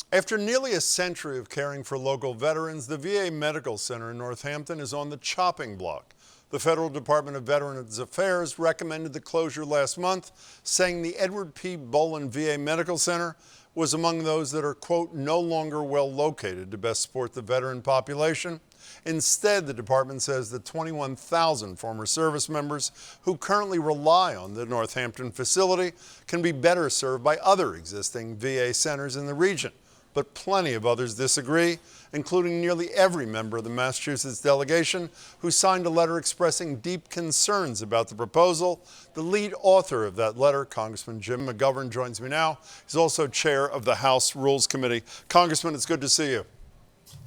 After nearly a century of caring for local veterans, the VA Medical Center in Northampton is on the chopping block. The Federal Department of Veterans Affairs recommended the closure last month, saying the Edward P. Bolin VA Medical Center was among those that are, quote, no longer well located to best support the veteran population. Instead, the department says the 21,000 former service members who currently rely on the Northampton facility can be better served by other existing VA centers in the region. But plenty of others disagree, including nearly every member of the Massachusetts delegation who signed a letter expressing deep concerns about the proposal. The lead author of that letter, Congressman Jim McGovern, joins me now. He's also chair of the House Rules Committee. Congressman, it's good to see you.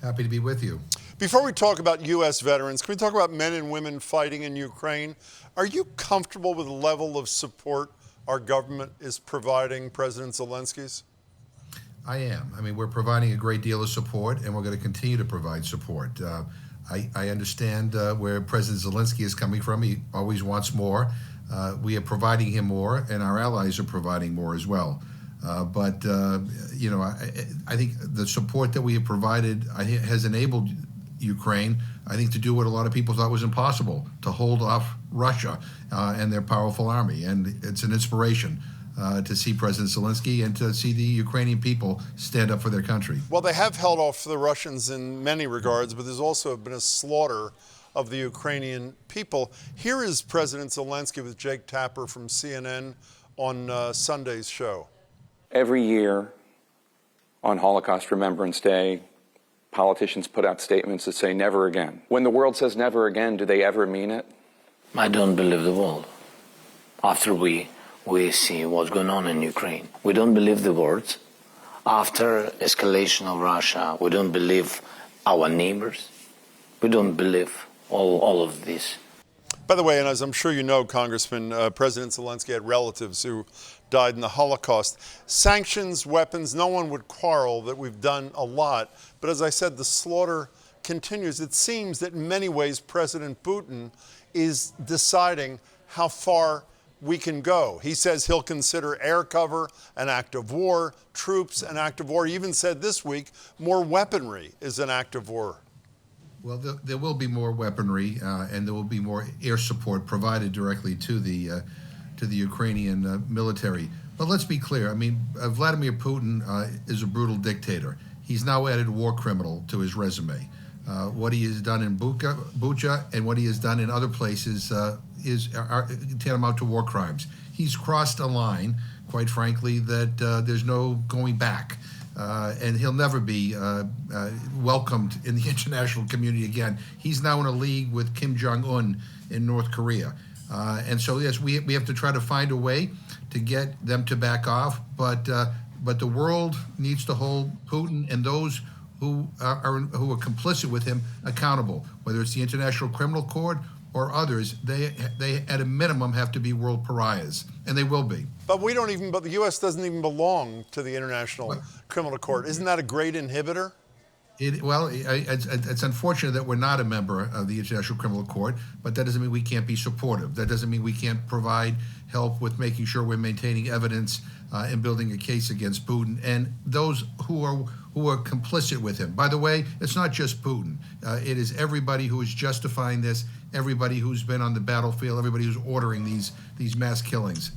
Happy to be with you. Before we talk about U.S. veterans, can we talk about men and women fighting in Ukraine? Are you comfortable with the level of support our government is providing President Zelensky's? I am. I mean, we're providing a great deal of support, and we're going to continue to provide support. I understand where President Zelensky is coming from. He always wants more. We are providing him more, and our allies are providing more as well. I think the support that we have provided has enabled Ukraine, I think, to do what a lot of people thought was impossible, to hold off Russia and their powerful army. And it's an inspiration to see President Zelensky and to see the Ukrainian people stand up for their country. Well, they have held off the Russians in many regards, but there's also been a slaughter of the Ukrainian people. Here is President Zelensky with Jake Tapper from CNN on Sunday's show. Every year on Holocaust Remembrance Day, politicians put out statements that say never again. When the world says never again, do they ever mean it? I don't believe the world. After we see what's going on in Ukraine, we don't believe the words. After escalation of Russia, we don't believe our neighbors. We don't believe all of this. By the way, and as I'm sure you know, Congressman, President Zelensky had relatives who died in the Holocaust. Sanctions, weapons, no one would quarrel that we've done a lot. But as I said, the slaughter continues. It seems that in many ways President Putin is deciding how far we can go. He says he'll consider air cover an act of war, troops an act of war. He even said this week more weaponry is an act of war. Well, there will be more weaponry and there will be more air support provided directly to the Ukrainian military. But let's be clear. I mean, Vladimir Putin is a brutal dictator. He's now added war criminal to his resume. What he has done in Bucha and what he has done in other places are tantamount to war crimes. He's crossed a line, quite frankly, that there's no going back. And he'll never be welcomed in the international community again. He's now in a league with Kim Jong-un in North Korea. And so, yes, we have to try to find a way to get them to back off. But the world needs to hold Putin and those who are complicit with him accountable, whether it's the International Criminal Court or others. They at a minimum have to be world pariahs, and they will be. But the U.S. doesn't even belong to the International Criminal Court. Isn't that a great inhibitor? It's unfortunate that we're not a member of the International Criminal Court, but that doesn't mean we can't be supportive. That doesn't mean we can't provide help with making sure we're maintaining evidence and building a case against Putin and those who are complicit with him. By the way, it's not just Putin. It is everybody who is justifying this, everybody who's been on the battlefield, everybody who's ordering these mass killings.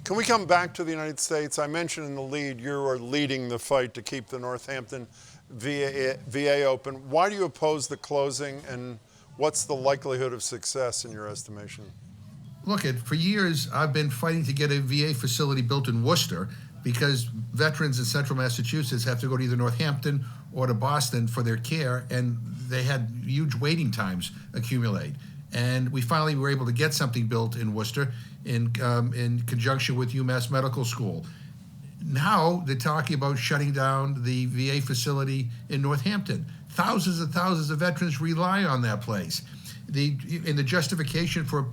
Can we come back to the United States? I mentioned in the lead you are leading the fight to keep the Northampton VA open. Why do you oppose the closing, and what's the likelihood of success in your estimation? Look, for years I've been fighting to get a VA facility built in Worcester because veterans in central Massachusetts have to go to either Northampton or to Boston for their care, and they had huge waiting times accumulate. And we finally were able to get something built in Worcester in conjunction with UMass Medical School. Now they're talking about shutting down the VA facility in Northampton. Thousands and thousands of veterans rely on that place. In the justification for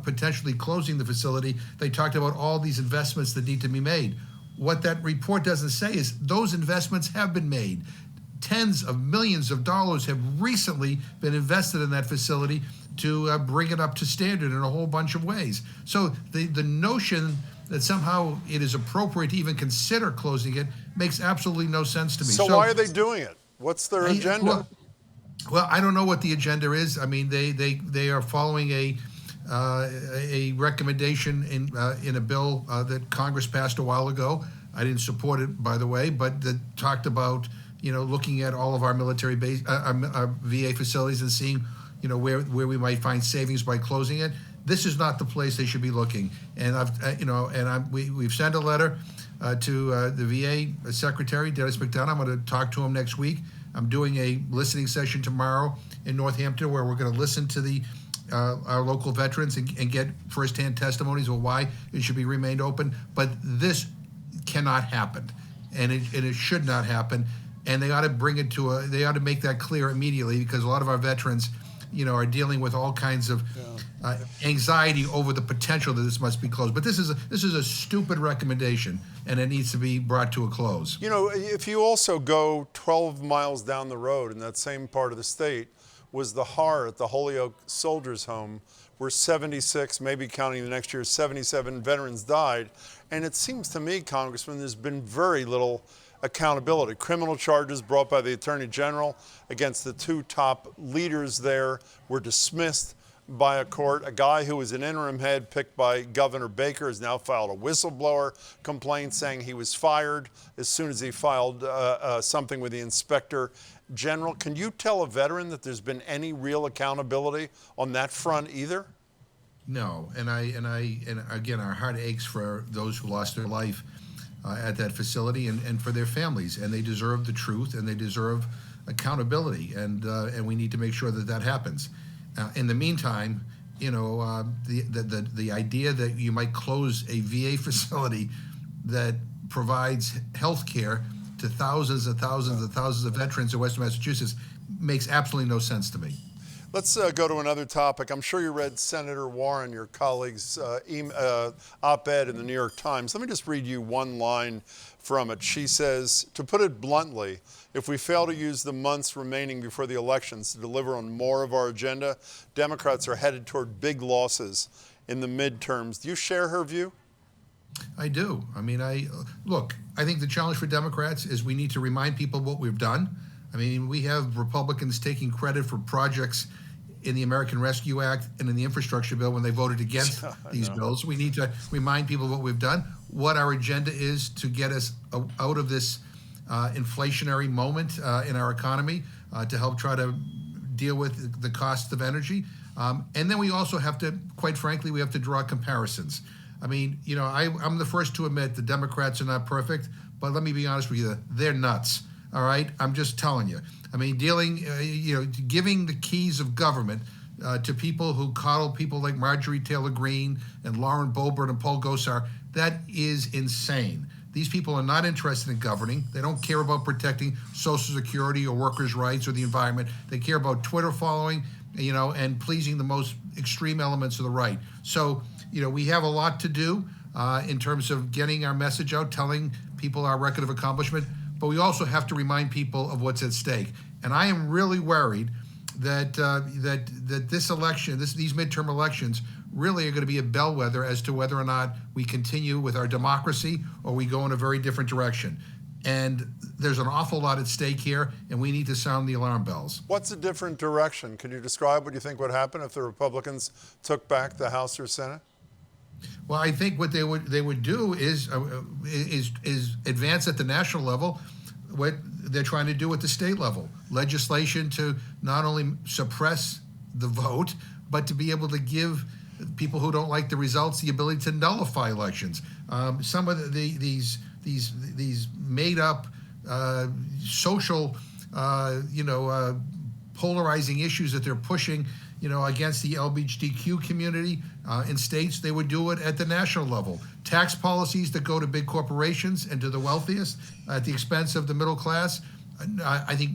potentially closing the facility, they talked about all these investments that need to be made. What that report doesn't say is those investments have been made. Tens of millions of dollars have recently been invested in that facility to bring it up to standard in a whole bunch of ways. So the notion that somehow it is appropriate to even consider closing it makes absolutely no sense to me. So why are they doing it? What's their agenda? Well, I don't know what the agenda is. I mean, they are following a recommendation in a bill that Congress passed a while ago. I didn't support it, by the way, but that talked about, looking at all of our military base, our VA facilities and seeing, where we might find savings by closing it. This is not the place they should be looking. And we've sent a letter to the VA Secretary, Dennis McDonough. I'm going to talk to him next week. I'm doing a listening session tomorrow in Northampton where we're going to listen to our local veterans and get firsthand testimonies of why it should be remained open. But this cannot happen, and it should not happen. And they ought to they ought to make that clear immediately, because a lot of our veterans, are dealing with all kinds of anxiety over the potential that this must be closed. But this is a stupid recommendation, and it needs to be brought to a close. If you also go 12 miles down the road in that same part of the state was the horror at the Holyoke Soldiers Home, where 76, maybe counting the next year, 77 veterans died. And it seems to me, Congressman, there's been very little accountability. Criminal charges brought by the Attorney General against the two top leaders there were dismissed by a court. A guy who was an interim head picked by Governor Baker has now filed a whistleblower complaint saying he was fired as soon as he filed something with the Inspector General. Can you tell a veteran that there's been any real accountability on that front either? No, and again, our heart aches for those who lost their life at that facility and for their families, and they deserve the truth and they deserve accountability, and we need to make sure that happens. In the meantime, the idea that you might close a VA facility that provides health care to thousands and thousands and thousands of veterans in Western Massachusetts makes absolutely no sense to me. Let's go to another topic. I'm sure you read Senator Warren, your colleague's op-ed in the New York Times. Let me just read you one line from it. She says, to put it bluntly, if we fail to use the months remaining before the elections to deliver on more of our agenda, Democrats are headed toward big losses in the midterms. Do you share her view? I do. I mean, I think the challenge for Democrats is we need to remind people what we've done. I mean, we have Republicans taking credit for projects in the American Rescue Act and in the infrastructure bill when they voted against these bills. We need to remind people what we've done, what our agenda is to get us out of this inflationary moment in our economy, to help try to deal with the cost of energy. And then we also have to, quite frankly, we have to draw comparisons. I mean, I'm the first to admit the Democrats are not perfect, but let me be honest with you, they're nuts. All right, I'm just telling you. I mean, giving the keys of government to people who coddle people like Marjorie Taylor Greene and Lauren Boebert and Paul Gosar, that is insane. These people are not interested in governing. They don't care about protecting Social Security or workers' rights or the environment. They care about Twitter following, and pleasing the most extreme elements of the right. So, we have a lot to do in terms of getting our message out, telling people our record of accomplishment. But we also have to remind people of what's at stake. And I am really worried that this election, these midterm elections, really are going to be a bellwether as to whether or not we continue with our democracy or we go in a very different direction. And there's an awful lot at stake here, and we need to sound the alarm bells. What's a different direction? Can you describe what you think would happen if the Republicans took back the House or Senate? Well, I think what they would do is advance at the national level what they're trying to do at the state level. Legislation to not only suppress the vote, but to be able to give people who don't like the results the ability to nullify elections. Some of these made up social, polarizing issues that they're pushing, against the LGBTQ community in states, they would do it at the national level. Tax policies that go to big corporations and to the wealthiest at the expense of the middle class. I think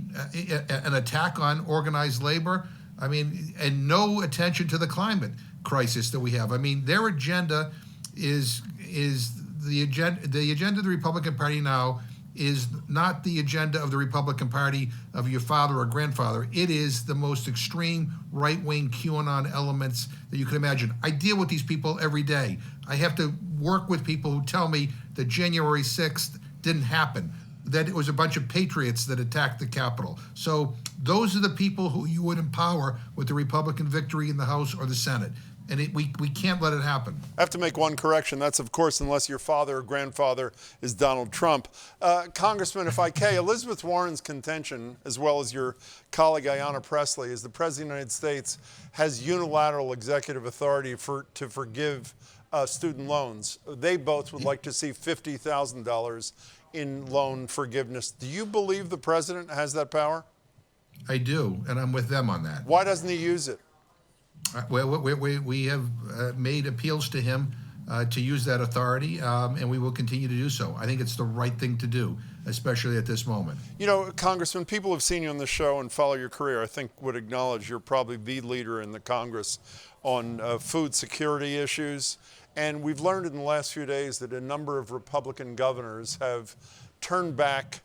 an attack on organized labor. I mean, and no attention to the climate crisis that we have. I mean, their agenda is the agenda of the Republican Party now is not the agenda of the Republican Party of your father or grandfather. It is the most extreme right-wing QAnon elements that you can imagine. I deal with these people every day. I have to work with people who tell me that January 6th didn't happen, that it was a bunch of patriots that attacked the Capitol. So those are the people who you would empower with the Republican victory in the House or the Senate. And we can't let it happen. I have to make one correction. That's, of course, unless your father or grandfather is Donald Trump. Congressman, if I can, Elizabeth Warren's contention, as well as your colleague Ayanna Pressley, is the President of the United States has unilateral executive authority to forgive student loans. They both would like to see $50,000 in loan forgiveness. Do you believe the president has that power? I do, and I'm with them on that. Why doesn't he use it? Well, we have made appeals to him to use that authority, and we will continue to do so. I think it's the right thing to do, especially at this moment. You know, Congressman, people have seen you on the show and follow your career, I think would acknowledge you're probably the leader in the Congress on food security issues. And we've learned in the last few days that a number of Republican governors have turned back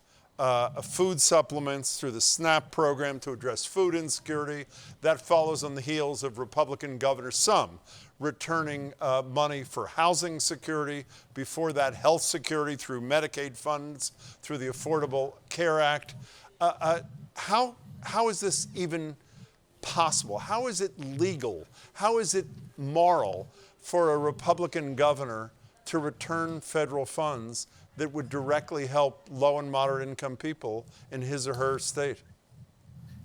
food supplements through the SNAP program to address food insecurity. That follows on the heels of Republican governors, some returning money for housing security, before that health security through Medicaid funds, through the Affordable Care Act. How is this even possible? How is it legal? How is it moral for a Republican governor to return federal funds that would directly help low and moderate income people in his or her state?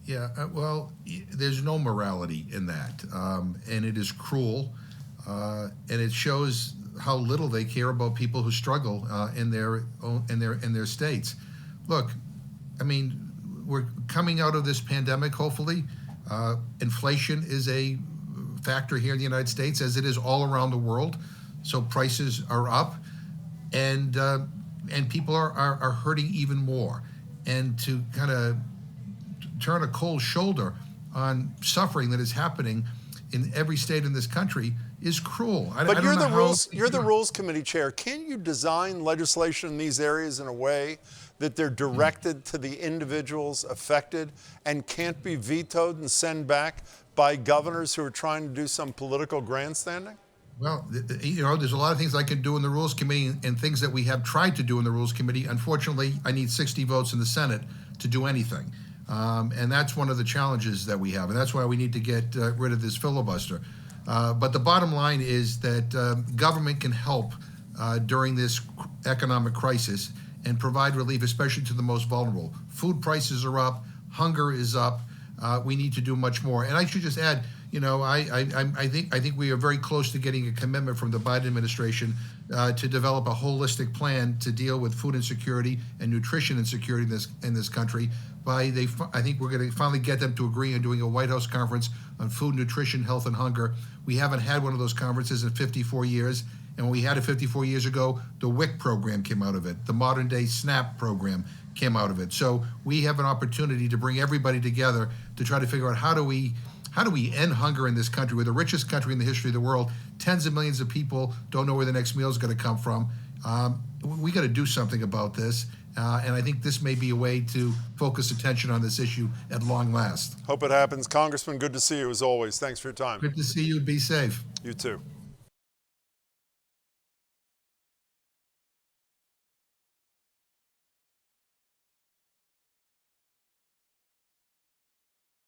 Yeah, well, there's no morality in that, and it is cruel, and it shows how little they care about people who struggle in their states. Look, I mean, we're coming out of this pandemic. Hopefully, inflation is a factor here in the United States, as it is all around the world. So prices are up, and people are hurting even more. And to kind of turn a cold shoulder on suffering that is happening in every state in this country is cruel. But you're the Rules Committee chair. Can you design legislation in these areas in a way that they're directed to the individuals affected and can't be vetoed and sent back by governors who are trying to do some political grandstanding? Well, you know, there's a lot of things I can do in the Rules Committee and things that we have tried to do in the Rules Committee. Unfortunately, I need 60 votes in the Senate to do anything. And that's one of the challenges that we have. And that's why we need to get rid of this filibuster. But the bottom line is that government can help during this economic crisis and provide relief, especially to the most vulnerable. Food prices are up. Hunger is up. We need to do much more. And I should just add, you know, I think we are very close to getting a commitment from the Biden administration to develop a holistic plan to deal with food insecurity and nutrition insecurity in this country. I think we're going to finally get them to agree on doing a White House conference on food, nutrition, health, and hunger. We haven't had one of those conferences in 54 years. And when we had it 54 years ago, the WIC program came out of it. The modern day SNAP program came out of it. So we have an opportunity to bring everybody together to try to figure out how do we end hunger in this country? We're the richest country in the history of the world. Tens of millions of people don't know where the next meal is going to come from. We got to do something about this. And I think this may be a way to focus attention on this issue at long last. Hope it happens. Congressman, good to see you as always. Thanks for your time. Good to see you. Be safe. You too.